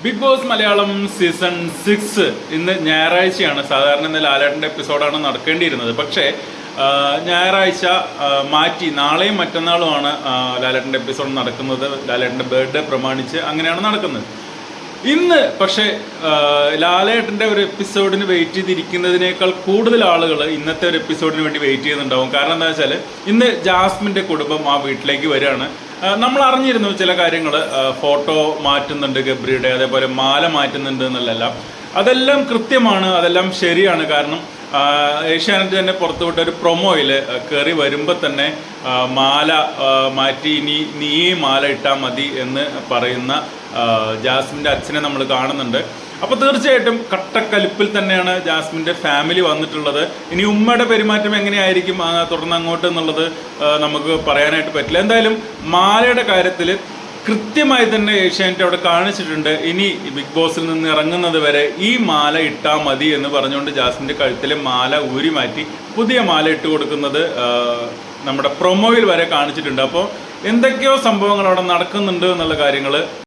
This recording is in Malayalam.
ബിഗ് ബോസ് മലയാളം സീസൺ 6 ഇന്ന് ഞായറാഴ്ചയാണ്. സാധാരണ ഇന്ന് ലാലേട്ടൻ്റെ എപ്പിസോഡാണ് നടക്കേണ്ടിയിരുന്നത്. പക്ഷേ ഞായറാഴ്ച മാറ്റി നാളെയും മറ്റന്നാളുമാണ് ലാലേട്ടൻ്റെ എപ്പിസോഡ് നടക്കുന്നത്. ലാലേട്ടൻ്റെ ബർത്ത്ഡേ പ്രമാണിച്ച് അങ്ങനെയാണ് നടക്കുന്നത്. ഇന്ന് പക്ഷേ ലാലേട്ടൻ്റെ ഒരു എപ്പിസോഡിന് വെയിറ്റ് ചെയ്തിരിക്കുന്നതിനേക്കാൾ കൂടുതൽ ആളുകൾ ഇന്നത്തെ ഒരു എപ്പിസോഡിന് വേണ്ടി വെയിറ്റ് ചെയ്യുന്നുണ്ടാവും. കാരണം എന്താ വെച്ചാൽ ഇന്ന് ജാസ്മിൻ്റെ കുടുംബം ആ വീട്ടിലേക്ക് വരികയാണ്. നമ്മൾ അറിഞ്ഞിരുന്നു ചില കാര്യങ്ങൾ, ഫോട്ടോ മാറ്റുന്നുണ്ട് ഗബ്രിയുടെ, അതേപോലെ മാല മാറ്റുന്നുണ്ട് എന്നുള്ളതെല്ലാം. അതെല്ലാം കൃത്യമാണ്, അതെല്ലാം ശരിയാണ്. കാരണം ഏഷ്യാനെറ്റ് തന്നെ പുറത്തുവിട്ട ഒരു പ്രൊമോയിൽ കയറി വരുമ്പോൾ തന്നെ മാല മാറ്റി ഇനി നീയേ മാല ഇട്ടാൽ മതി എന്ന് പറയുന്ന ജാസ്മിൻ്റെ അച്ഛനെ നമ്മൾ കാണുന്നുണ്ട്. അപ്പോൾ തീർച്ചയായിട്ടും കട്ടക്കലിപ്പിൽ തന്നെയാണ് ജാസ്മിൻ്റെ ഫാമിലി വന്നിട്ടുള്ളത്. ഇനി ഉമ്മയുടെ പെരുമാറ്റം എങ്ങനെയായിരിക്കും തുടർന്ന് അങ്ങോട്ട് എന്നുള്ളത് നമുക്ക് പറയാനായിട്ട് പറ്റില്ല. എന്തായാലും മാലയുടെ കാര്യത്തിൽ കൃത്യമായി തന്നെ ഏഷ്യാനെറ്റ് അവിടെ കാണിച്ചിട്ടുണ്ട്. ഇനി ബിഗ് ബോസിൽ നിന്ന് ഇറങ്ങുന്നത് വരെ ഈ മാല ഇട്ടാൽ മതി എന്ന് പറഞ്ഞുകൊണ്ട് ജാസ്മിൻ്റെ കഴുത്തിലെ മാല ഊരി മാറ്റി പുതിയ മാല ഇട്ട് കൊടുക്കുന്നത് നമ്മുടെ പ്രൊമോയിൽ വരെ കാണിച്ചിട്ടുണ്ട്. അപ്പോൾ എന്തൊക്കെയോ സംഭവങ്ങൾ അവിടെ നടക്കുന്നുണ്ട് എന്നുള്ള കാര്യങ്ങൾ